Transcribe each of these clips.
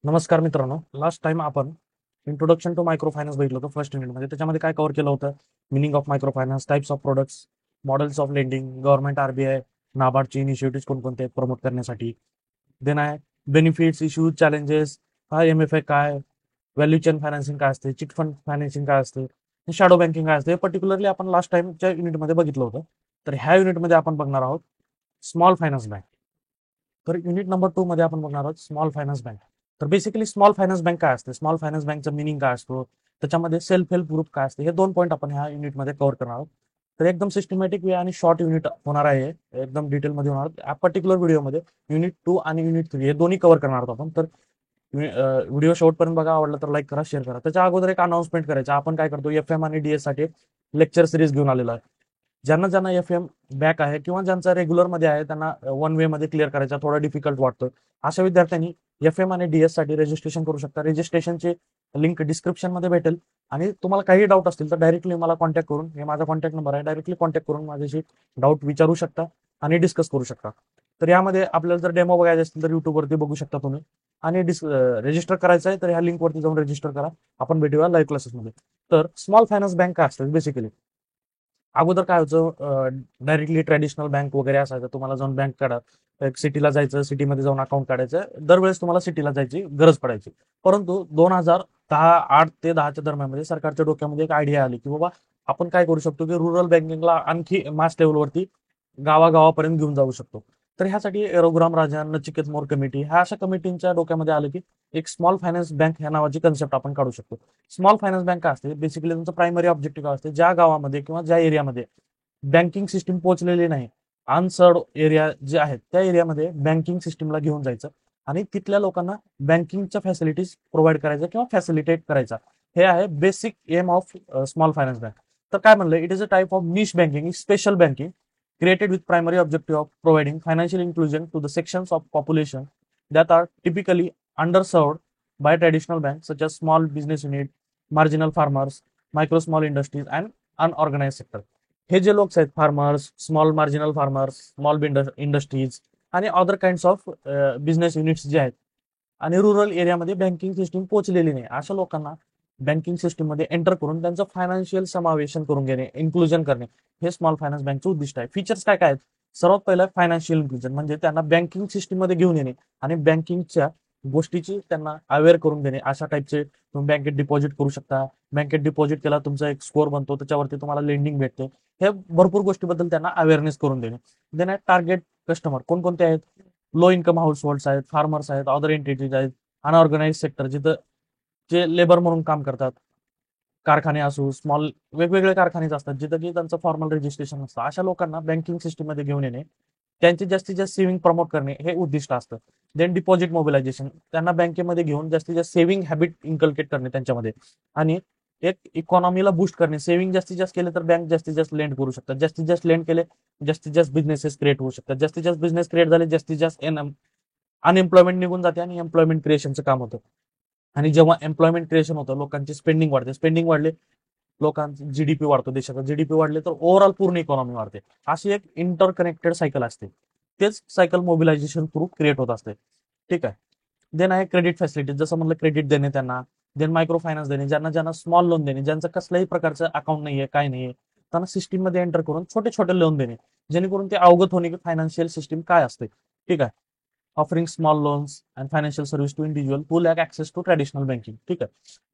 नमस्कार मित्रांनो. Last time आपण इंट्रोडक्शन टू मायक्रो फायनान्स बघितलं होतं फर्स्ट युनिटमध्ये. त्याच्यामध्ये काय कव्हर केलं होतं? Meaning of micro finance, types of products, models of lending, government RBI, नाबार्डची इनिशिएटिव्ह कोणकोणते प्रमोट करण्यासाठी. देन आहे बेनिफिट्स, इश्यूज, चॅलेंजेस, हा MFI काय, व्हॅल्यू चेन फायनान्सिंग काय असते, चिट फंड फायनान्सिंग काय असते, शॅडो बँकिंग काय असते, पर्टिक्युलरली आपण लास्ट टाइमच्या युनिटमध्ये बघितलं होतं. तर ह्या युनिटमध्ये आपण बघणार आहोत स्मॉल फायनान्स बँक. तर युनिट नंबर 2 मध्ये आपण बघणार आहोत स्मॉल फायनान्स बँक. तर बेसिकली स्मॉल फायनान्स बँक काय असते, स्मॉल फायनान्स बँकचं मिनिंग काय असतो, त्याच्यामध्ये सेल्फ हेल्प ग्रुप काय असते, हे 2 पॉईंट आपण ह्या युनिटमध्ये कव्हर करणार आहोत. तर एकदम सिस्टमॅटिक वे आणि शॉर्ट युनिट होणार आहे, एकदम डिटेलमध्ये होणार या पर्टिक्युलर व्हिडिओमध्ये. युनिट 2 आणि युनिट 3 हे दोन्ही कव्हर करणार आहोत आपण. तर व्हिडिओ शेवटपर्यंत बघा, आवडलं तर लाईक करा, शेअर करा. त्याच्या अगोदर एक अनाउन्समेंट करायचं. आपण काय करतो, FM आणि DS साठी लेक्चर सिरीज घेऊन आलेलो आहे. ज्यांना ज्यांना FM बॅक आहे किंवा ज्यांचा रेग्युलर मध्ये आहे त्यांना वन वे मध्ये क्लिअर करायचा थोडा डिफिकल्ट वाटतं, अशा विद्यार्थ्यांनी FM आणि DS साठी रजिस्ट्रेशन करू शकता. रजिस्ट्रेशनची लिंक डिस्क्रिप्शन मध्ये भेटेल. आणि तुम्हाला काही डाऊट असतील तर डायरेक्टली मला कॉन्टॅक्ट करून, हे माझा कॉन्टॅक्ट नंबर आहे, डायरेक्टली कॉन्टॅक्ट करून माझ्याशी डाऊट विचारू शकता आणि डिस्कस करू शकता. तर यामध्ये आपल्याला जर डेमो बघायचे असतील तर युट्यूबवरती बघू शकता तुम्ही. आणि रजिस्टर करायचं आहे तर ह्या लिंकवरती जाऊन रजिस्टर करा. आपण भेटूया लाईव्ह क्लासेसमध्ये. तर स्मॉल फायनान्स बँक काय असतात बेसिकली? अगोदर काय व्हायचं, डायरेक्टली ट्रॅडिशनल बँक वगैरे असायचं. तुम्हाला जाऊन बँक काढा, एक सिटीला जायचं, सिटीमध्ये जाऊन अकाउंट काढायचं. दरवेळेस तुम्हाला सिटीला जायची गरज पडायची. परंतु 2010 8 ते 10च्या दरम्यानमध्ये सरकारच्या डोक्यामध्ये एक आयडिया आली की बाबा आपण काय करू शकतो की रुरल बँकिंगला आणखी मास लेवलवरती गावागावापर्यंत घेऊन जाऊ शकतो. तर ह्यासाठी रघुराम राजन, नचिकेत मोर कमिटी, ह्या अशा कमिटींच्या डोक्यामध्ये आलं की एक स्मॉल फायनान्स बँक ह्या नावाची कन्सेप्ट आपण काढू शकतो. स्मॉल फायनान्स बँक काय असते, बेसिकली तुमचं प्रायमरी ऑब्जेक्टिव्ह काय असते, ज्या गावामध्ये किंवा ज्या एरियामध्ये बँकिंग सिस्टीम पोहोचलेली नाही, अनसर्ड एरिया जे आहेत त्या एरियामध्ये बँकिंग सिस्टीमला घेऊन जायचं आणि तिथल्या लोकांना बँकिंगच्या फॅसिलिटीज प्रोव्हाइड करायच्या किंवा फॅसिलिटेट करायचा. हे आहे basic aim of small finance bank. तर काय म्हणलं, it is a type of niche banking, special banking created with primary objective of providing financial inclusion to the sections of population that are typically underserved by traditional banks such as small business unit, marginal farmers, micro small industries and unorganized sector. हे जे लोक आहेत, farmers, small marginal farmers, small industries आणि other kind of business units जे आहेत आणि rural एरियामध्ये banking system पोहोचलेली नाही, अशा लोकांना बँकिंग सिस्टीम मध्ये एंटर करून त्यांचं फायनान्शियल समावेशन करून घेणे, इन्क्लुजन करणे, हे स्मॉल फायनान्स बँकचं उद्दिष्ट आहे. फीचर्स काय काय आहेत? सर्वात पहिलं फायनान्शियल इन्क्लुजन, म्हणजे त्यांना बँकिंग सिस्टीम मध्ये घेऊन येणे आणि बँकिंगच्या गोष्टीची त्यांना अवेअर करून देणे. अशा टाईपचे तुम्ही बँकेत डिपॉझिट करू शकता. बँकेत डिपॉझिट केला तुमचा एक स्कोअर बनतो, त्याच्यावरती तुम्हाला लेंडिंग भेटते. हे भरपूर गोष्टीबद्दल त्यांना अवेअरनेस करून देणे. देन टार्गेट कस्टमर कोणकोणते आहेत? लो इन्कम हाऊस होल्ड्स आहेत, फार्मर्स आहेत, अदर एंटिटीज आहेत, अनऑर्गनाइज सेक्टर जिथं जे लेबर म्हणून काम करतात, कारखाने असो, स्मॉल वेगवेगळे कारखानेच असतात जिथं की त्यांचं फॉर्मल रजिस्ट्रेशन नसतं, अशा लोकांना बँकिंग सिस्टीम मध्ये घेऊन येणे, त्यांची जास्तीत जास्त सेव्हिंग प्रमोट करणे हे उद्दिष्ट असतं. देन डिपॉझिट मोबिलायझेशन, त्यांना बँकेमध्ये घेऊन जास्तीत जास्त सेव्हिंग हॅबिट इन्कल्केट करणे त्यांच्यामध्ये. आणि एक इकॉनॉमीला बूस्ट करणे. सेव्हिंग जास्तीत जास्त केले तर बँक जास्तीत जास्त लेंड करू शकतात, जास्तीत जास्त लेंड केले जास्तीत जास्त बिझनेसेस क्रिएट होऊ शकतात, जास्तीत जास्त बिझनेस क्रिएट झाले जास्तीत जास्त अनएम्प्लॉयमेंट निघून जाते आणि एम्प्लॉयमेंट क्रिएशनचं काम होतं. आणि जेव्हा एम्प्लॉयमेंट क्रिएशन होतं, लोकांची स्पेंडिंग वाढते, स्पेंडिंग वाढले, लोकांचं जीडीपी वाढतो, देशाचा जीडीपी वाढले तर ओव्हरऑल पूर्ण इकॉनॉमी वाढते. अशी एक इंटरकनेक्टेड सायकल असते. तेच सायकल मोबिलायझेशन थ्रू क्रिएट होत असते. ठीक आहे. देन आहे क्रेडिट फॅसिलिटी, जसं म्हणलं क्रेडिट देणे त्यांना. देन मायक्रो फायनान्स देणे, ज्यांना ज्यांना स्मॉल लोन देणे, ज्यांचं कसल्याही प्रकारचं अकाउंट नाहीये, काय नाहीये, त्यांना सिस्टीम मध्ये एंटर करून छोटे छोटे लोन देणे, जेणेकरून ते अवगत होणे की फायनान्शियल सिस्टीम काय असते. ठीक आहे. Offering small loans and financial service to individual who lack access to traditional banking. ठीक आहे.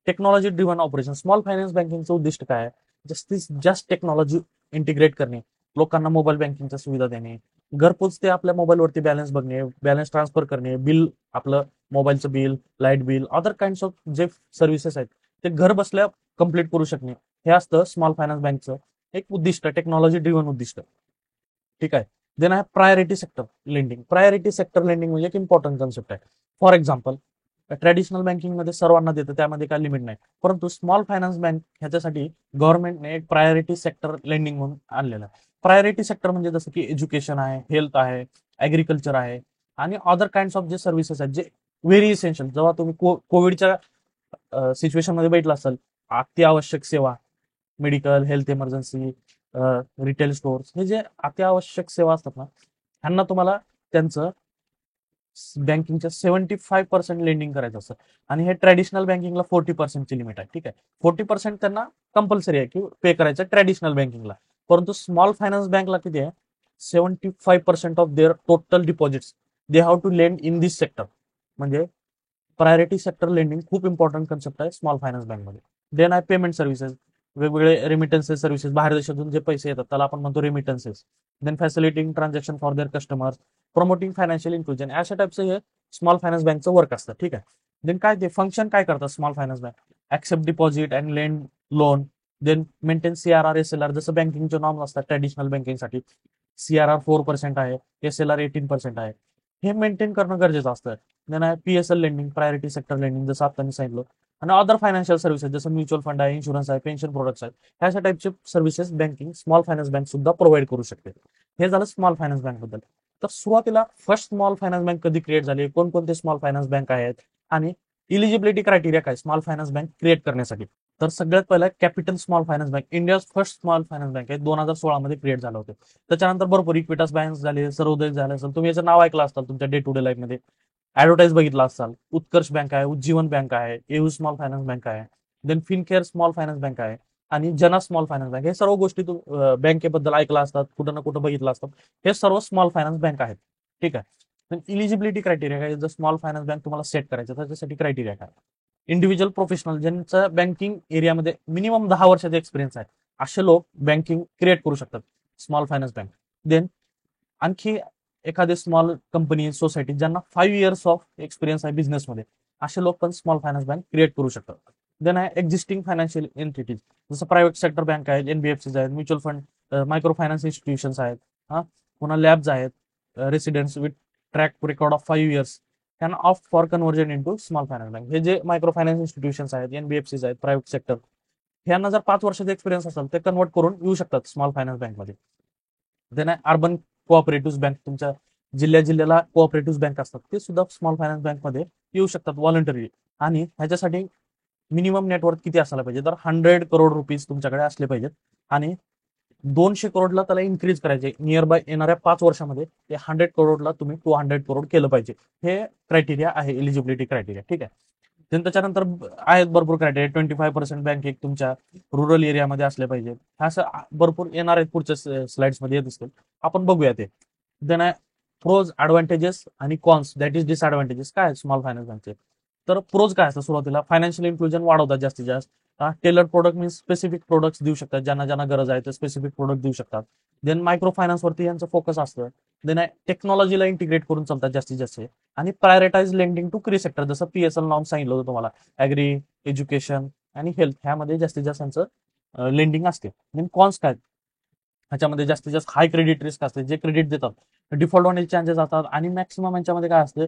Technology driven operation, small finance बँकिंगचं उद्दिष्ट काय आहे? जास्तीत जास्त टेक्नॉलॉजी इंटिग्रेट करणे, लोकांना मोबाईल बँकिंगच्या सुविधा देणे, घरपोच ते आपल्या मोबाईलवरती बॅलन्स बघणे, बॅलन्स ट्रान्सफर करणे, बिल आपलं मोबाईलचं bill, light bill, other kind of जे सर्व्हिसेस आहेत ते घर बसल्या कम्प्लीट करू शकणे, हे असतं स्मॉल फायनान्स बँकचं एक उद्दिष्ट, टेक्नॉलॉजी ड्रिव्हन उद्दिष्ट. ठीक आहे. देन आहे priority sector lending. Priority sector lending म्हणजे एक इम्पॉर्टंट कन्सेप्ट आहे. फॉर एक्झाम्पल, ट्रॅडिशनल बँकिंगमध्ये सर्वांना देतं, त्यामध्ये काय लिमिट नाही. परंतु स्मॉल फायनान्स बँक ह्याच्यासाठी गव्हर्नमेंटने एक प्रायोरिटी सेक्टर लेंडिंग म्हणून आणलेलं आहे. प्रायोरिटी सेक्टर म्हणजे जसं की एज्युकेशन आहे, हेल्थ आहे, ऍग्रिकल्चर आहे आणि अदर काइंड ऑफ जे सर्व्हिसेस आहेत जे व्हेरी इसेन्शियल. जेव्हा तुम्ही कोविडच्या सिच्युएशन मध्ये बैठला असाल, अत्यावश्यक सेवा, medical, health emergency, retail stores, हे जे अत्यावश्यक सेवा असतात ना, ह्यांना तुम्हाला त्यांचं बँकिंगच्या 75% लेंडिंग करायचं असतं आणि हे ट्रॅडिशनल बँकिंगला 40%ची लिमिट आहे. ठीक आहे, 40% त्यांना कंपल्सरी आहे की पे करायचं ट्रॅडिशनल बँकिंगला. परंतु स्मॉल फायनान्स बँकला किती आहे, 75% of their total deposits they have to lend in this sector. म्हणजे प्रायोरिटी सेक्टर लेंडिंग खूप इम्पॉर्टंट कन्सेप्ट आहे स्मॉल फायनान्स बँकमध्ये. देन आहे पेमेंट सर्व्हिसेस, वेगवेगळे रेमिटन्सेस सर्व्हिसेस, बाहेर देशातून जे पैसे येतात त्याला आपण म्हणतो remittances. Then facilitating transaction for their customers, promoting financial inclusion, अशा टाईपचं हे स्मॉल फायनान्स बँकचं वर्क असतं. ठीक आहे, देन काय ते फंक्शन काय करतात small finance bank, accept deposit and lend loan, then maintain CRR SLR, जसं बँकिंगचे नॉर्म्स असतात ट्रॅडिशनल बँकिंगसाठी. सीआरआर 4% आहे, एसएलआर 18% आहे, हे मेंटेन करणं गरजेचं असतं. देन आहे PSL lending, priority sector lending, जसं आता मी सांगितलं. आणि अदर फायनान्शियल सर्व्हिसेस जसं म्युच्युअल फंड आहे, इन्शुरन्स आहे, पेन्शन प्रोडक्ट्स आहेत, ह्या अशा टाईपचे services banking small finance bank सुद्धा प्रोव्हाइड करू शकते. हे झालं स्मॉल फायनान्स बँक बद्दल. तर सुरुवातीला फर्स्ट स्मॉल फायनान्स बँक कधी क्रिएट झाली, कोणकोणते स्मॉल फायनान्स बँक आहेत आणि इलिजिबिलिटी क्रायटेरिया काय स्मॉल फायनान्स बँक क्रिएट करण्यासाठी. तर सगळ्यात पहिला capital small finance bank, India first small finance bank आहे, 2016 मध्ये क्रिएट झालं होतं. त्याच्यानंतर भरपूर इक्विटास बँक झाले, सर्वोदय झाले असेल, तुम्ही याचं नाव ऐकलं असाल तुमच्या डे टू डे लाईफ मध्ये, ऍडव्हर्टाईज बघितला असाल. उत्कर्ष बँक आहे, उज्जीवन बँक आहे, एयू स्मॉल फायनान्स बँक आहे, then Fincare small finance bank आहे आणि जना स्मॉल फायनान्स बँक. हे सर्व गोष्टी बँकेबद्दल ऐकला असतात, कुठं ना कुठं बघितलं असतात. हे सर्व स्मॉल फायनान्स बँक आहेत. ठीक आहे, इलिजिबिलिटी क्रायटेरिया काय, जर स्मॉल फायनान्स बँक तुम्हाला सेट करायचं त्याच्यासाठी क्रायटेरिया काय, इंडिव्हिज्युअल प्रोफेशनल ज्यांचा बँकिंग एरियामध्ये मिनिमम 10 वर्षाचा एक्सपिरियन्स आहे, असे लोक बँकिंग क्रिएट करू शकतात स्मॉल फायनान्स बँक. देन आणखी एखादे स्मॉल कंपनी सोसायटी ज्यांना 5 इयर्स ऑफ एक्सपिरियन्स आहे बिझनेसमध्ये, असे लोक पण स्मॉल फायनान्स बँक क्रिएट करू शकतात. देन आहे एक्झिस्टिंग फायनान्शियल एंटिटीज, जसं प्रायव्हेट सेक्टर बँक आहेत, एनबीएफसीज आहेत, mutual fund, micro finance institutions आहेत, हा पुन्हा लॅब्स आहेत, residents with track record of 5 years can of for conversion into small finance bank. हे जे मायक्रो फायनान्स इन्स्टिट्यूशन्स आहेत, एनबीएफसीज आहेत, प्रायव्हेट सेक्टर, ह्यांना जर 5 वर्षाचा एक्सपिरियन्स असेल ते कन्वर्ट करून येऊ शकतात स्मॉल फायनान्स बँकमध्ये. देन आहे अर्बन कोऑपरेटिव्ह बँक, तुमच्या जिल्ह्याला कोऑपरेटिव्ह बँक असतात, ते सुद्धा स्मॉल फायनान्स बँकमध्ये येऊ शकतात व्हॉलंटरी. आणि ह्याच्यासाठी मिनिमम नेटवर्क किती असायला पाहिजे, तर 100 करोड रुपीज तुमच्याकडे असले पाहिजेत आणि 200 करोडला त्याला इन्क्रीज करायचे नियर बाय येणाऱ्या 5 वर्षामध्ये. ते 100 करोडला तुम्ही 200 करोड केलं पाहिजे. हे क्रायटेरिया आहे, इलिजिबिलिटी क्रायटेरिया. ठीक आहे, त्याच्यानंतर आहेत भरपूर क्रायटेरिया. 25% बँक एक तुमच्या रुरल एरियामध्ये असले पाहिजे. ह्या असं भरपूर येणार आहेत, पुढच्या स्लाइड्समध्ये येत असतील, आपण बघूया ते. देन आहे प्रोज, ऍडव्हान्टेजेस आणि कॉन्स, दॅट इज डिसएडव्हान्टेजेस काय स्मॉल फायनान्स बँकचे. तर प्रोज काय असतं, सुरुवातीला फायनान्शियल इन्क्लुजन वाढवतात जास्तीत जास्त. Tailor product means specific products देऊ शकतात, ज्यांना गरज आहे ते स्पेसिफिक प्रोडक्ट देऊ शकतात. देन मायक्रो फायनान्सवरती यांचं फोकस असतं. देन टेक्नॉलॉजीला इंटिग्रेट करून चालतात जास्तीत जास्त. आणि प्रायोरिटाइज लेंडिंग टू क्री सेक्टर, जसं पीएसएल नॉर्म सांगितलं होतं तुम्हाला, ऍग्री, एज्युकेशन आणि हेल्थ, ह्यामध्ये जास्तीत जास्त यांचं लेंडिंग असते. देन कॉन्स काय, ह्याच्यामध्ये जास्तीत जास्त हाय क्रेडिट रिस्क असते, जे क्रेडिट देतात डिफॉल्ट होण्याचे चान्सेस असतात. आणि मॅक्सिमम यांच्यामध्ये काय असते,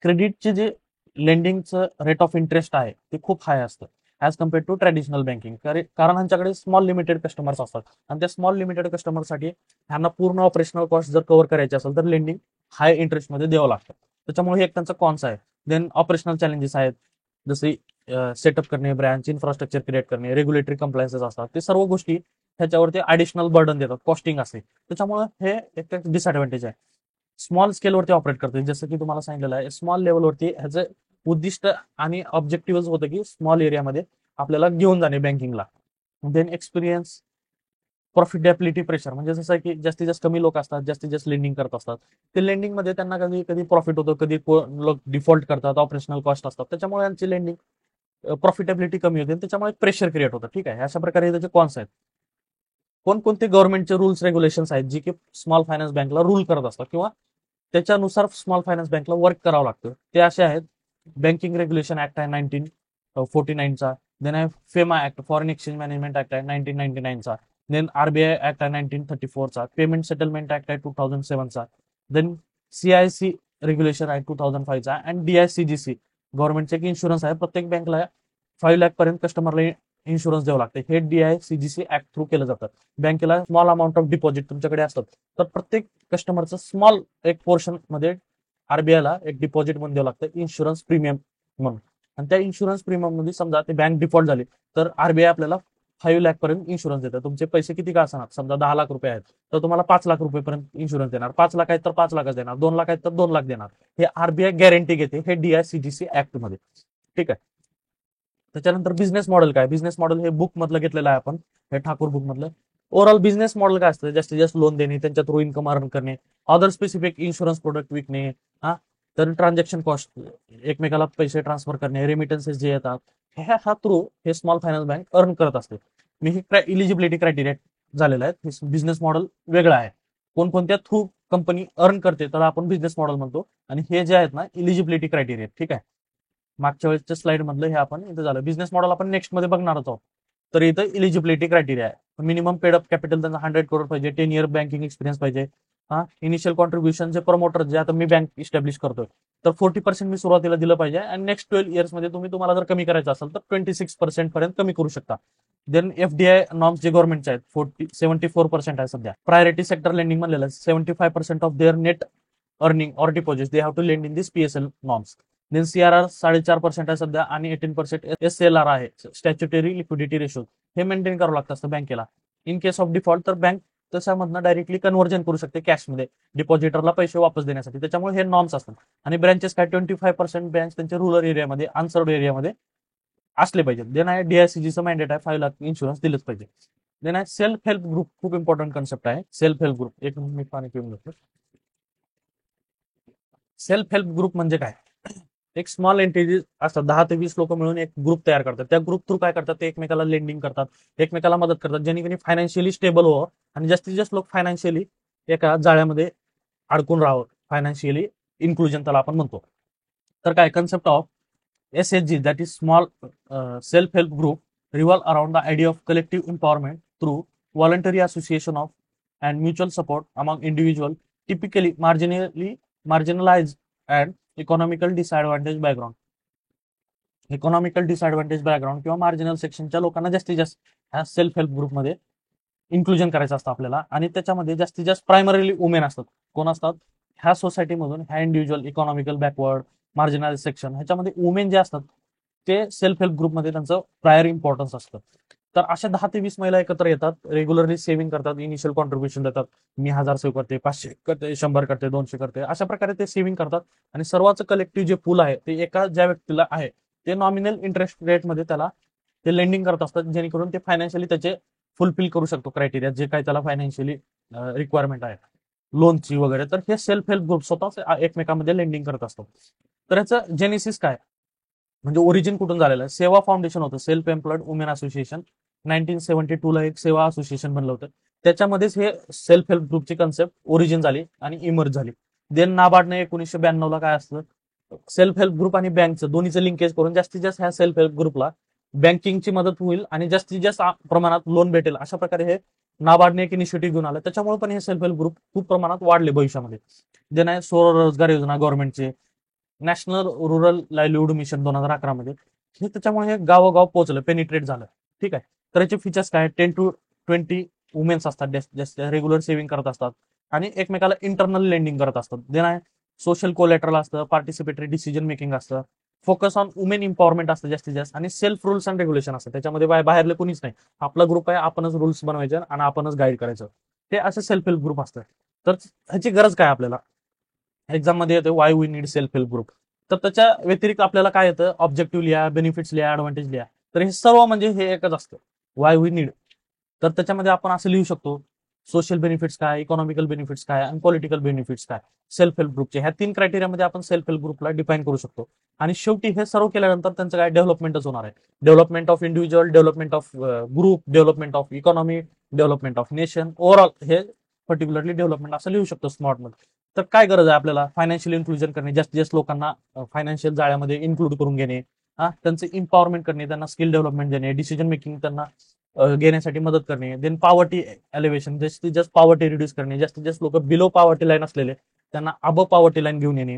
क्रेडिटचे जे लेंडिंगचं रेट ऑफ इंटरेस्ट आहे ते खूप हाय असतं as compared to traditional banking. कारण ह्यांच्याकडे स्मॉल लिमिटेड कस्टमर्स असतात आणि त्या स्मॉल लिमिटेड कस्टमरसाठी ह्यांना पूर्ण ऑपरेशनल कॉस्ट जर कव्हर करायची असेल तर लेंडिंग हाय इंटरेस्टमध्ये द्यावं लागतं. त्याच्यामुळे हे एक त्यांचा कॉन्स आहे. देन ऑपरेशनल चॅलेंजेस आहेत, जसे सेटअप करणे, ब्रँच इन्फ्रास्ट्रक्चर क्रिएट करणे, रेग्युलेटरी कंप्लायन्सेस असतात, ते सर्व गोष्टी ह्याच्यावरती ऍडिशनल बर्डन देतात, कॉस्टिंग असते. त्याच्यामुळे हे एक डिसएडव्हान्टेज आहे. स्मॉल स्केलवरती ऑपरेट करते, जसं की तुम्हाला सांगितलेलं आहे, स्मॉल लेवलवरती ह्याचं उद्दिष्ट आणि ऑब्जेक्टिव्ह होतं की स्मॉल एरियामध्ये आपल्याला घेऊन जाणे बँकिंगला. देन एक्सपिरियन्स, प्रॉफिटेबिलिटी प्रेशर, म्हणजे जसं की जास्तीत जास्त कमी लोक असतात, जास्तीत जास्त लेंडिंग करत असतात. ते लेंडिंग मध्ये त्यांना कधी कधी प्रॉफिट होतं, कधी लोक डिफॉल्ट करतात, ऑपरेशनल कॉस्ट असतात, त्याच्यामुळे यांची लेंडिंग प्रॉफिटेबिलिटी कमी होते, त्याच्यामुळे प्रेशर क्रिएट होतं. ठीक आहे, अशा प्रकारे त्याचे कॉन्स आहेत. कोणकोणते गव्हर्नमेंटचे रूल्स रेग्युलेशन्स आहेत जे की स्मॉल फायनान्स बँकला रूल करत असतात किंवा त्याच्यानुसार स्मॉल फायनान्स बँकला वर्क करावं लागतं, ते असे आहेत. बँकिंग रेग्युलेशन ऍक्ट आहे 1949चा. देन आहे FEMA act, foreign exchange management act आहे 1999चा. देन आरबीआय ऍक्ट आहे 1934चा. पेमेंट सेटलमेंट ऍक्ट आहे 2007चा. देन सीआयसी रेग्युलेशन आहे 2005चा. अँड डीआयसीजीसी, गव्हर्नमेंटचे एक इन्शुरन्स आहे, प्रत्येक बँकला 5 लाख पर्यंत कस्टमरला इन्शुरन्स द्यावं लागते. हे डीआयसीजीसी ऍक्ट थ्रू केलं जातं. बँकेला स्मॉल अमाऊंट ऑफ डिपॉझिट तुमच्याकडे असतात, तर प्रत्येक कस्टमरचं स्मॉल एक पोर्शन मध्ये आरबीआयला एक डिपॉझिट म्हणून द्यावं लागतं, इन्शुरन्स प्रीमियम म्हणून. आणि त्या इन्शुरन्स प्रीमियम मध्ये समजा ते बँक डिफॉल्ट झाली तर आरबीआय आपल्याला 5 लाख पर्यंत इन्शुरन्स देतात. तुमचे पैसे किती का असणार, समजा 10 लाख रुपये आहेत तर तुम्हाला 5 लाख रुपये पर्यंत इन्शुरन्स देणार. 5 लाख आहेत तर 5 लाखच देणार, 2 लाख आहेत तर 2 लाख देणार. हे आरबीआय गॅरंटी घेते हे DICGC ऍक्ट मध्ये. ठीक आहे. त्याच्यानंतर बिझनेस मॉडेल काय, बिझनेस मॉडेल हे बुक मधलं घेतलेलं आहे आपण, हे ठाकूर बुक मधलं. ओव्हरऑल बिझनेस मॉडेल काय असतं, जास्तीत जास्त लोन देणे, त्यांच्या थ्रू इन्कम अर्न करणे, अदर स्पेसिफिक इन्शुरन्स प्रोडक्ट विकणे, हा, तर ट्रान्झॅक्शन कॉस्ट, एकमेकाला पैसे ट्रान्सफर करणे, रेमिटन्सेस जे येतात ह्या थ्रू हे स्मॉल फायनान्स बँक अर्न करत असते. मी हे इलिजिबिलिटी क्रायटेरिया झालेला आहे. हे बिझनेस मॉडेल वेगळं आहे, कोणकोणत्या थ्रू कंपनी अर्न करते तर आपण बिझनेस मॉडेल म्हणतो, आणि हे जे आहेत ना इलिजिबिलिटी क्रायटेरिया. ठीक आहे. मागच्या वेळेसच्या स्लाइड मधलं हे आपण इथं झालं. बिझनेस मॉडेल आपण नेक्स्ट मध्ये बघणारच आहोत. तर इथं इलिजिबिलिटी क्रायटेरिया आहे. मिनिमम पेड अप कॅपिटल त्यांना 100 crore पाहिजे, 10 year बँकिंग एक्सपिरियन्स पाहिजे. हा, इनिशियल कॉन्ट्रीब्युशन जे प्रमोटर जे आता मी बँक इस्टॅब्लिश करतोय तर 40% मी सुरुवातीला दिलं पाहिजे, आणि नेक्स्ट 12 years मध्ये तुम्हाला जर कमी करायचं असेल तर 26% पर्यंत कमी करू शकता. देन FDI नॉर्म्स जे गव्हर्नमेंटचे आहेत 74% आहे सध्या. प्रायोरिटी सेक्टर लेंडिंग म्हणलेलं 75% of their net earning or deposit they have to lend in this PSL norms. Then CRR 4.5% आहे सध्या, आणि 18% SLR आहे, स्टॅच्युटरी लिक्विडिटी रेशो. हे मेंटेन करावं लागतं असतं बँकेला. इन केस ऑफ डिफॉल्ट तर बँक त्याच्यामधनं डायरेक्टली कन्व्हर्जन करू शकते कॅशमध्ये डिपॉझिटरला पैसे वापस देण्यासाठी. त्याच्यामुळे हे नॉर्म्स असतात. आणि ब्रँचेस काय 25% ब्रँच त्यांच्या रुरल एरियामध्ये, अनसर्व्ड एरियामध्ये असले पाहिजे. देन आहे DICGचं मॅन्डेट आहे 5 लाख इन्शुरन्स दिलंच पाहिजे. देन आहे सेल्फ हेल्प ग्रुप, खूप इम्पॉर्टंट कन्सेप्ट आहे सेल्फ हेल्प ग्रुप. एक मिनिट पाणी पिऊन घेतो. सेल्फ हेल्प ग्रुप म्हणजे काय, एक स्मॉल एंटिटी असतात, 10 ते 20 लोक मिळून एक ग्रुप तयार करतात. त्या ग्रुप थ्रू काय करतात, ते एकमेकाला लेंडिंग करतात, एकमेकाला मदत करतात, जेणेकरून फायनान्शियली स्टेबल व्हावं आणि जास्तीत जास्त लोक फायनान्शियली एका जाळ्यामध्ये अडकून राहावं. फायनान्शियली इन्क्लुजन त्याला आपण म्हणतो. तर काय concept of SHG, that is small self help group, revolve around the idea of collective empowerment through voluntary association of and mutual support among individual, typically marginalize and economical disadvantage background. Economical disadvantage background किंवा marginal सेक्शनच्या लोकांना जास्तीत जास्त ह्या self help ग्रुपमध्ये inclusion करायचं असतं आपल्याला. आणि त्याच्यामध्ये जास्तीत जास्त प्रायमरीली वुमेन असतात. कोण असतात, ह्या सोसायटीमधून ह्या individual economical backward marginal section ह्याच्यामध्ये वुमेन जे असतात ते सेल्फ हेल्प ग्रुपमध्ये त्यांचं प्रायर इम्पॉर्टन्स असतं. तर अशा 10 ते 20 महिला एकत्र येतात, रेग्युलरली सेव्हिंग करतात, इनिशियल कॉन्ट्रीब्युशन देतात. मी 1000 सेव्ह करते, 500 करते, 100 करते, 200 करते, अशा प्रकारे ते सेव्हिंग करतात. आणि सर्वांचं कलेक्टिव्ह जे पूल आहे ते एका ज्या व्यक्तीला आहे ते नॉमिनल इंटरेस्ट रेटमध्ये त्याला ते लेंडिंग करत असतात, जेणेकरून ते फायनान्शियली त्याचे फुलफिल करू शकतो क्रायटेरिया जे काही त्याला फायनान्शियली रिक्वायरमेंट आहे लोनची वगैरे. तर हे सेल्फ हेल्प ग्रुप स्वतः एकमेकांमध्ये लेंडिंग करत असतो. तर याचं जेनेसिस काय, म्हणजे ओरिजिन कुठून झालेलं आहे, सेवा फाउंडेशन होतं, सेल्फ एम्प्लॉईड वुमेन असोसिएशन. 1972 ला एक सेवा असोसिएशन बनलं होतं. त्याच्यामध्येच हे सेल्फ हेल्प ग्रुपची कन्सेप्ट ओरिजिन झाली आणि इमर्ज झाली. देन नाबार्डने 1992 ला काय असतं, सेल्फ हेल्प ग्रुप आणि बँकचं दोन्हीचं लिंकेज करून जास्तीत जास्त ह्या सेल्फ हेल्प ग्रुपला बँकिंगची मदत होईल आणि जास्तीत जास्त प्रमाणात लोन भेटेल, अशा प्रकारे हे नाबार्डने एक इनिशिएटिव्ह घेऊन आलं. त्याच्यामुळे पण हे सेल्फ हेल्प ग्रुप खूप प्रमाणात वाढले भविष्यामध्ये. देन आहे स्वरोजगार योजना गव्हर्नमेंटचे, नॅशनल रुरल लाईव्हलीहूड मिशन 2011 मध्ये, हे त्याच्यामुळे हे गावोगाव पोहोचलं, पेनिट्रेट झालं. ठीक आहे. तर याचे फीचर्स काय, 10 to 20 वुमेन्स असतात, जास्त रेग्युलर सेव्हिंग करत असतात आणि एकमेकाला इंटरनल लेंडिंग करत असतात. देन आहे सोशल कोलॅटरल असतं, पार्टिसिपेटरी डिसिजन मेकिंग असतं, फोकस ऑन वुमेन एम्पॉवरमेंट असतं जास्तीत जास्त, आणि सेल्फ रूल्स अँड रेग्युलेशन असतं. त्याच्यामध्ये बाहेरले कोणीच नाही, आपला ग्रुप आहे, आपणच रूल्स बनवायचे आणि आपणच गाईड करायचं. ते असं सेल्फ हेल्प ग्रुप असतं. तर ह्याची गरज काय आपल्याला, एक्झाम मध्ये येतं why we need self help group. तर त्याच्या व्यतिरिक्त आपल्याला काय येतं, ऑब्जेक्टिव्ह लिहा, बेनिफिट्स लिहा, ऍडव्हान्टेज लिहा. तर हे सर्व म्हणजे हे एकच असतं, वाय वी नीड. तर त्याच्यामध्ये आपण असं लिहू शकतो, सोशल बेनिफिट्स काय, इकॉनॉमिकल बेनिफिट्स काय आणि पॉलिटिकल बेनिफिट्स काय सेल्फ हेल्प ग्रुपचे. ह्या 3 क्रायटेरियामध्ये आपण सेल्फ हेल्प ग्रुपला डिफाईन करू शकतो. आणि शेवटी हे सर्व केल्यानंतर त्यांचं काय डेव्हलपमेंटच होणार आहे. Development of individual, development of group, development of economy, development of nation, overall हे पर्टिक्युलरली डेव्हलपमेंट असं लिहू शकतो स्मॉर्ट मध्ये. तर काय गरज आहे आपल्याला, फायनान्शियल इन्क्लुजन करणे, जास्तीत जास्त लोकांना फायनान्शियल जाळ्यामध्ये इन्क्लूड करून घेणे, त्यांचे इम्पॉवरमेंट करणे, त्यांना स्किल डेव्हलपमेंट देणे, डिसिजन मेकिंग त्यांना घेण्यासाठी मदत करणे. देन पॉवर्टी एलिव्हेशन, जास्तीत जास्त पॉवर्टी रिड्यूस करणे, जास्तीत जास्त लोक बिलो पॉवर्टी लाईन असलेले त्यांना अबव पॉवर्टी लाईन घेऊन येणे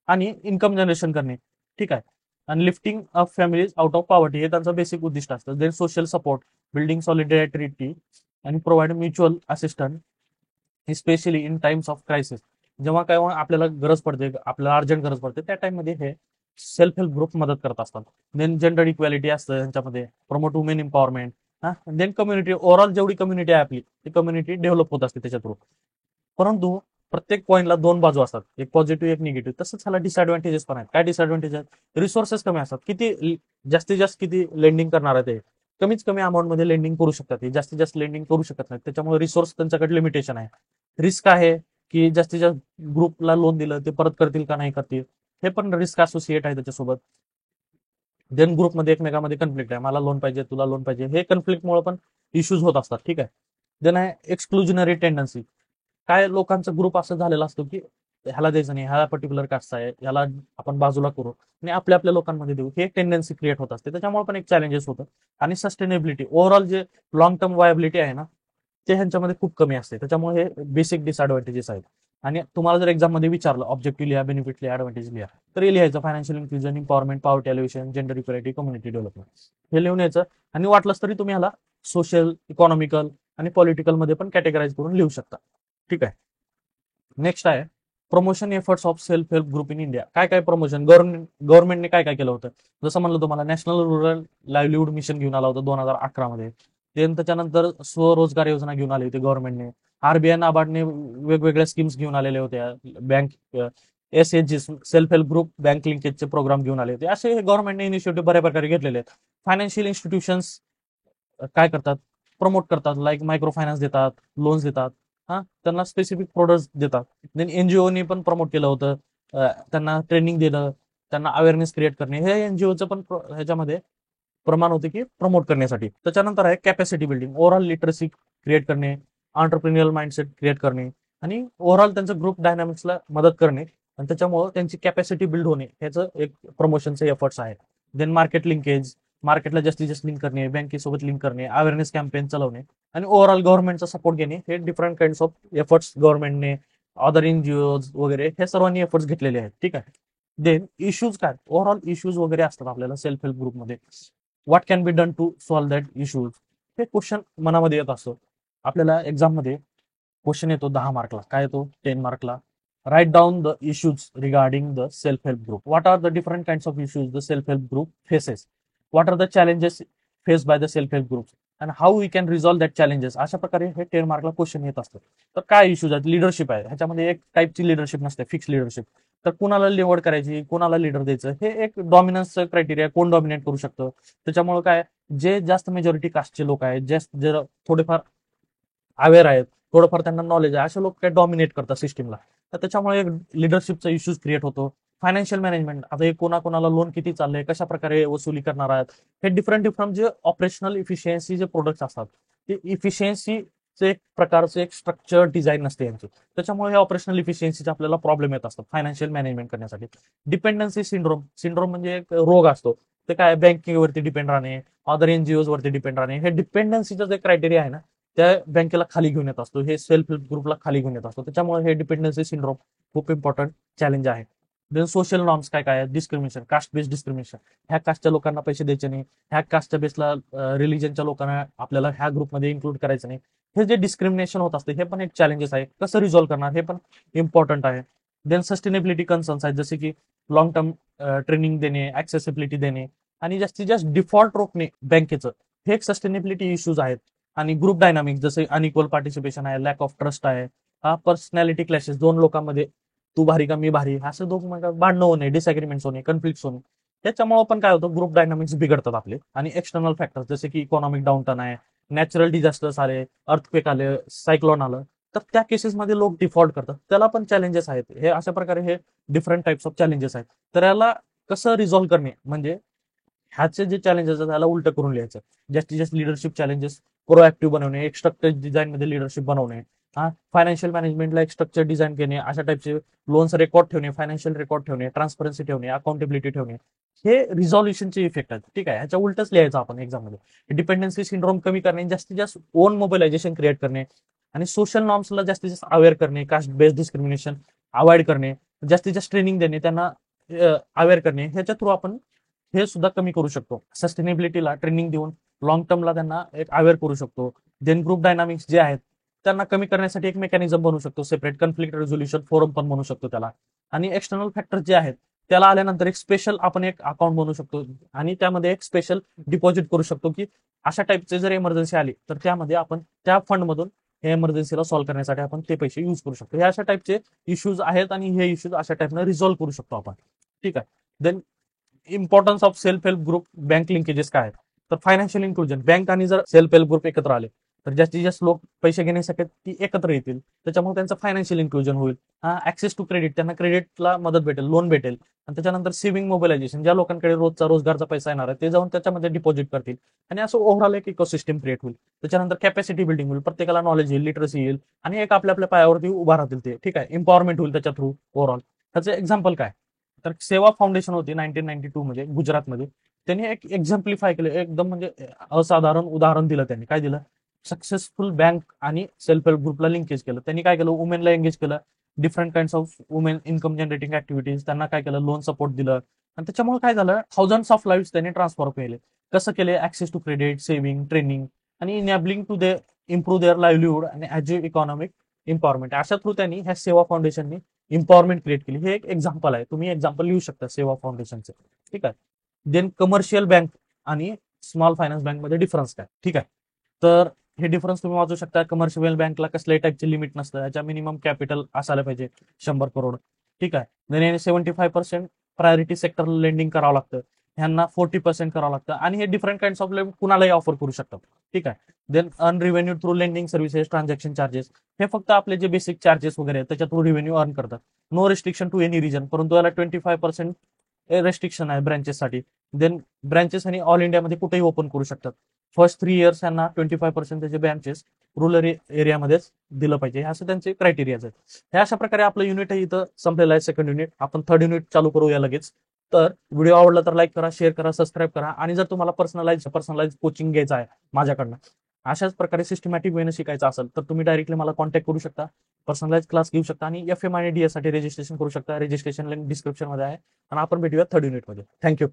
आणि इन्कम जनरेशन करणे. ठीक आहे. आणि lifting of families out of poverty हे त्यांचं बेसिक उद्दिष्ट असतं. Then social support, building solidarity आणि provide mutual assistance specially in times of crisis. जेव्हा काय आपल्याला गरज पडते, आपल्याला अर्जंट गरज पडते, त्या टाइममध्ये हे सेल्फ हेल्प ग्रुप मदत करत असतात. देन जेंडर इक्वॅलिटी असतं यांच्यामध्ये, प्रमोट वुमेन एम्पॉवरमेंट, हा. देन कम्युनिटी, ओव्हरऑल जेवढी कम्युनिटी आहे आपली ती कम्युनिटी डेव्हलप होत असते त्याच्या थ्रू. परंतु प्रत्येक पॉईंटला दोन बाजू असतात, एक पॉझिटिव्ह एक निगेटिव्ह. तसंच ह्याला डिसएडव्हान्टेजेस पण आहेत. काय डिसएडव्हान्टेज आहेत? रिसोर्सेस कमी असतात. जास्तीत जास्त किती लेंडिंग करणार आहे ते, कमीच कमी अमाऊंट मध्ये लेंडिंग करू शकतात, ते जास्तीत जास्त लेंडिंग करू शकत नाही. त्याच्यामुळे रिसोर्स त्यांच्याकडे लिमिटेशन आहे. रिस्क आहे की जास्तीत जास्त ग्रुपला लोन दिलं ते परत करतील का नाही करतील, हे पण रिस्क असोसिएट आहे त्याच्यासोबत. देन ग्रुपमध्ये एकमेकांमध्ये कन्फ्लिक्ट आहे, मला लोन पाहिजे तुला लोन पाहिजे, हे कन्फ्लिक्टमुळे पण इश्यूज होत असतात. ठीक आहे. देन आहे एक्सक्लुजनरी टेंडन्सी. काय लोकांचा ग्रुप असं झालेला असतो की ह्याला द्यायचं नाही, ह्याला पर्टिक्युलर कास्ट आहे, ह्याला आपण बाजूला करू आणि आपल्या आपल्या लोकांमध्ये देऊ, हे एक टेंडन्सी क्रिएट होत असते. त्याच्यामुळे पण एक चॅलेंजेस होतं. आणि सस्टेनेबिलिटी, ओव्हरऑल जे लॉंग टर्म वायबिलिटी आहे ना, ते ह्यांच्यामध्ये खूप कमी असते. त्याच्यामुळे हे बेसिक डिसएडव्हान्टेजेस आहेत. आणि तुम्हाला जर एक्झाम मध्ये विचारलं ऑब्जेक्टिव्ह लिहा, बेनिफिट लिहा, ऍडव्हान्टेज लिहा, तर हे लिहायचं financial inclusion, empowerment, poverty elevation, gender equality, community development, हे लिहून यायचं. आणि वाटलंच तरी तुम्ही ह्याला सोशल, इकॉनॉमिकल आणि पॉलिटिकल मध्ये पण कॅटेगराईज करून लिहू शकता. ठीक आहे. नेक्स्ट आहे promotion efforts of self help group in India. काय काय प्रमोशन गव्हर्नमेंटने काय काय केलं होतं? जसं म्हणलं तुम्हाला, नॅशनल रुरल लाईव्हलीहूड मिशन घेऊन आला होता 2011 मध्ये. त्याच्यानंतर स्वरोजगार योजना घेऊन आली होती गव्हर्नमेंटने. आरबीआय, नाबार्डने वेगवेगळ्या स्कीम्स घेऊन आलेल्या होत्या. Bank SHG, self help group bank लिंकेजचे प्रोग्राम घेऊन आले होते. असे गव्हर्नमेंटने इनिशिएटिव्ह बऱ्या प्रकारे घेतलेले आहेत. फायनान्शियल इन्स्टिट्यूशन्स काय करतात? प्रमोट करतात, लाईक मायक्रो फायनान्स देतात, लोन्स देतात. हा, त्यांना स्पेसिफिक प्रोडक्ट्स देतात. देन एनजीओनी पण प्रमोट केलं होतं. त्यांना ट्रेनिंग दिलं, त्यांना अवेअरनेस क्रिएट करणे, हे एनजीओचं पण ह्याच्यामध्ये प्रमाण होते की प्रमोट करण्यासाठी. त्याच्यानंतर आहे capacity building, overall literacy create करणे, ऑन्टरप्रिन्युअल माइंडसेट क्रिएट करणे आणि ओव्हरऑल त्यांचं ग्रुप डायनामिक्सला मदत करणे. आणि त्याच्यामुळे त्यांची कॅपॅसिटी बिल्ड होणे, ह्याचं एक प्रमोशनचे एफर्ट्स आहेत. देन मार्केट लिंकेज, मार्केटला जास्तीत जास्त लिंक करणे, बँकेसोबत लिंक करणे, अवेअरनेस कॅम्पेन चालवणे आणि ओव्हरऑल गव्हर्नमेंटचा सपोर्ट घेणे, हे डिफरंट काइंड्स ऑफ एफर्ट्स गव्हर्नमेंटने, अदर एनजीओ वगैरे हे सर्वांनी एफर्ट्स घेतलेले आहेत. ठीक आहे. देन इश्यूज काय, ओव्हरऑल इश्यूज वगैरे असतात आपल्याला सेल्फ हेल्प ग्रुपमध्ये. What can be done to solve that issues, हे क्वेश्चन मनामध्ये येत असतो. आपल्याला एक्झाम मध्ये क्वेश्चन येतो 10 मार्कला, काय येतो 10 मार्कला. Write down the issues regarding the self help group. What are the different kinds of issues the self help group faces? What are the challenges face by the self help groups and how we can resolve that challenges? अशा प्रकारे हे 10 मार्कला question येत असतं. तर काय issues आहेत? Leadership आहे, ह्याच्यामध्ये एक टाईपची लिडरशिप नसते, फिक्स लिडरशिप. तर कुणाला निवड करायची, कुणाला लिडर द्यायचं, हे एक डॉमिनन्स क्रायटेरिया, कोण डॉमिनेट करू शकतं. त्याच्यामुळे काय, जे जास्त मेजॉरिटी कास्टचे लोक आहेत, जे थोडेफार अवेअर आहेत, थोडंफार त्यांना नॉलेज आहे, असे लोक काय डॉमिनेट करतात सिस्टीमला. तर त्याच्यामुळे एक लिडरशिपचा इश्यूज क्रिएट होतो. फायनान्शियल मॅनेजमेंट, आता हे कोणाकोणाला लोन किती चाललंय, कशा प्रकारे वसुली करणार आहेत, हे डिफरंट डिफरंट जे ऑपरेशनल इफिशियन्सी जे प्रोडक्ट्स असतात, ते इफिशियन्सीचे एक प्रकारचे एक स्ट्रक्चर डिझाईन नसते यांचे. त्याच्यामुळे हे ऑपरेशनल इफिशियन्सीचे आपल्याला प्रॉब्लेम येत असतात फायनान्शियल मॅनेजमेंट करण्यासाठी. डिपेंडन्सी सिंड्रोम, सिंड्रोम म्हणजे एक रोग असतो. ते काय, बँकेवरती डिपेंड राहणे, अदर एनजीओज वरती डिपेंड राहणे, हे डिपेंडन्सीचं जे क्रायटेरिया आहे ना, त्या बँकेला खाली घेऊन येत असतो, हे सेल्फ हेल्प ग्रुपला खाली घेऊन येत असतो. त्याच्यामुळे हे डिपेंडन्सी सिंड्रोम खूप इम्पॉर्टंट चॅलेंज आहे. देन सोशल नॉर्म्स काय काय, डिस्क्रिमिनेशन, कास्ट बेस्ड डिस्क्रिमिनेशन, ह्या कास्टच्या लोकांना पैसे द्यायचे नाही, ह्या कास्टच्या बेसला रिलीजनच्या लोकांना आपल्याला ह्या ग्रुपमध्ये इन्क्लूड करायचं नाही, हे जे डिस्क्रिमिनेशन होत असते, हे पण एक चॅलेंजेस आहे. कसं रिझॉल्व्ह करणार, हे पण इम्पॉर्टंट आहे. देन सस्टेनेबिलिटी कन्सर्न्स आहेत, जसे की लॉंग टर्म ट्रेनिंग देणे, ऍक्सेसिबिलिटी देणे आणि जास्तीत जास्त डिफॉल्ट रोखणे बँकेचं, हे एक सस्टेनेबिलिटी इश्यूज आहेत. आणि ग्रुप डायनामिक्स, जसे अनइक्वल पार्टिसिपेशन आहे, लॅक ऑफ ट्रस्ट आहे, हा पर्सनॅलिटी क्लॅशेस, दोन लोकांमध्ये तू भारी का मी भारी, असं दोघं भांडणं होणे, डिसएग्रीमेंट्स होणे, कन्फ्लिक्ट होणे, त्याच्यामुळे पण काय होतं, ग्रुप डायनामिक्स बिघडतात आपले. आणि एक्सटर्नल फॅक्टर्स, जसे की इकॉनॉमिक डाऊनटर्न आहे, नॅचरल डिझास्टर्स आले, अर्थक्वेक आले, सायक्लोन आलं, तर त्या केसेसमध्ये लोक डिफॉल्ट करतात, त्याला पण चॅलेंजेस आहेत. हे अशा प्रकारे हे डिफरंट टाइप्स ऑफ चॅलेंजेस आहेत. तर याला कसं रिझॉल्व्ह करणे, म्हणजे ह्याचे जे चॅलेंजेस आहेत त्याला उलट करून लिहायचं. जास्तीत जास्त लिडरशिप चॅलेंजेस प्रोएक्टिव्ह बनवणे, एक स्ट्रक्चर डिझाईन मध्ये लिडरशिप बनवणे, हा, फायनान्शियल मॅनेजमेंटला एक स्ट्रक्चर डिझाईन करणे, अशा टाइपचे लोन्स रेकॉर्ड ठेवणे, फायनान्शियल रेकॉर्ड ठेवणे, ट्रान्सपरन्सी ठेवणे, अकाउंटेबिलिटी ठेवणे, हे रिझॉल्युशनचे इफेक्ट आहेत. ठीक आहे. ह्याच्या उलटच लिहायचं आपण एक्झाम मध्ये. डिपेंडन्सी सिंड्रोम कमी करणे, जास्तीत जास्त ओन मोबिलायझेशन क्रिएट करणे आणि सोशल नॉर्म्सला जास्तीत जास्त अवेअर करणे, कास्ट बेस्ड डिस्क्रिमिनेशन अवॉइड करणे, जास्तीत जास्त ट्रेनिंग देणे, त्यांना अवेअर करणे, ह्याच्या थ्रू आपण हे सुद्धा कमी करू शकतो. सस्टेनेबिलिटीला ट्रेनिंग देऊन लॉंग टर्मला त्यांना एक अवेअर करू शकतो. देन ग्रुप डायनामिक्स जे आहेत त्यांना कमी करण्यासाठी एक मेकॅनिझम बनवू शकतो, सेपरेट कन्फ्लिक्ट रेझोल्युशन फोरम पण म्हणू शकतो त्याला. आणि एक्सटर्नल फॅक्टर जे आहेत त्याला आल्यानंतर एक स्पेशल आपण एक अकाउंट बनवू शकतो आणि त्यामध्ये एक स्पेशल डिपॉझिट करू शकतो की अशा टाईपचे जर इमर्जन्सी आली तर त्यामध्ये आपण त्या फंडमधून हे इमर्जन्सीला सॉल्व्ह करण्यासाठी आपण ते पैसे यूज करू शकतो. हे अशा टाईपचे इश्यूज आहेत आणि हे इश्यूज अशा टाईपनं रिझॉल्व्ह करू शकतो आपण. ठीक आहे. Then importance of self help group bank linkages काय आहेत? तर फायनान्शियल इन्क्लुजन, बँक आणि जर सेल्फ हेल्प ग्रुप एकत्र आले तर जास्तीत जास्त लोक पैसे घेण्यासाठी ती एकत्र येतील, त्याच्यामुळे त्यांचं फायनान्शियल इन्क्लुजन होईल. ऍक्सेस टू क्रेडिट, त्यांना क्रेडिटला मदत भेटेल, लोन भेटेल. आणि त्याच्यानंतर सेव्हिंग मोबिलायझेशन, ज्या लोकांकडे रोजचा रोजगारचा पैसा येणार आहे ते जाऊन त्याच्यामध्ये डिपॉझिट करतील आणि असं ओव्हरऑल एक इकोसिस्टम क्रिएट होईल. त्याच्यानंतर कॅपॅसिटी बिल्डिंग होईल, प्रत्येकाला नॉलेज येईल, लिटरसी येईल आणि एक आपल्या आपल्या पायावरती उभा राहतील ते. ठीक आहे. एम्पॉवरमेंट होईल त्याच्या थ्रू ओव्हरऑल. त्याचं एक्झाम्पल काय, तर सेवा फाउंडेशन होती 1992 मध्ये गुजरातमध्ये. त्यांनी एक एक्झाम्प्लिफाय केलं, एकदम म्हणजे असाधारण उदाहरण दिलं. त्यांनी काय दिलं, सक्सेसफुल बँक आणि सेल्फ हेल्प ग्रुपला लिंकेज केलं. त्यांनी काय केलं, वुमेनला एंगेज केलं, different kind of women income generating activities, त्यांना काय केलं, लोन सपोर्ट दिलं आणि त्याच्यामुळे काय झालं, थाउजंड्स ऑफ लाईव्ह त्यांनी ट्रान्सफॉर केले. कसं केले, access to credit, saving, training आणि enabling to they improve their livelihood आणि अचीव्ह इकॉनॉमिक एम्पॉवरमेंट. अशा थ्रू त्यांनी ह्या सेवा फाउंडेशननी एम्पॉवरमेंट क्रिएट केली. हे एक एक्झाम्पल आहे, तुम्ही एक्झाम्पल लिहू शकता सेवा फाउंडेशनचे. ठीक आहे. देन कमर्शियल बँक आणि स्मॉल फायनान्स बँक मध्ये डिफरन्स काय. ठीक आहे. तर हे डिफरन्स तुम्ही वाचू शकता. कमर्शियल बँकला कसल्याही टाईपचे लिमिट नसतं, याच्या मिनिमम कॅपिटल असायला पाहिजे 100 करोड. ठीक आहे. देन 75% प्रायोरिटी सेक्टर लेंडिंग करावं लागतं, ह्यांना 40% करावं लागतं आणि हे डिफरंट काइंड ऑफ लेंड कुणालाही ऑफर करू शकतात. ठीक आहे. Then earn revenue through lending services, transaction charges, हे फक्त आपले जे बेसिक चार्जेस वगैरे आहेत त्याच्या थ्रू रिव्हेन्यू अर्न करतात. No restriction to any region, परंतु याला 25% रेस्ट्रिक्शन आहे ब्रँचेससाठी. देन ब्रँचेस आणि ऑल इंडियामध्ये कुठेही ओपन करू शकतात. फर्स्ट 3 इयर्स यांना 25% त्याचे ब्रँचेस रूरल एरियामध्येच दिलं पाहिजे, हे असं त्यांचे क्रायटेरियाज आहेत. हे अशा प्रकारे आपलं युनिट आहे इथं संपलेलं आहे, सेकंड युनिट. आपण थर्ड युनिट चालू करूया लगेच. तर व्हिडिओ आवडला तर लाईक करा, शेअर करा, सबस्क्राईब करा आणि जर तुम्हाला पर्सनलाइज कोचिंग घ्यायचं आहे माझ्याकडनं, अशाच प्रकारे सिस्टमॅटिक वेने शिकायचं असेल तर तुम्ही डायरेक्टली मला कॉन्टॅक्ट करू शकता, पर्सनलाइज क्लास घेऊ शकता आणि FM आणि DS साठी रजिस्ट्रेशन करू शकता. रजिस्ट्रेशन लिंक डिस्क्रिप्शन मध्ये आहे आणि आपण भेटूया थर्ड युनिट मध्ये. थँक्यू.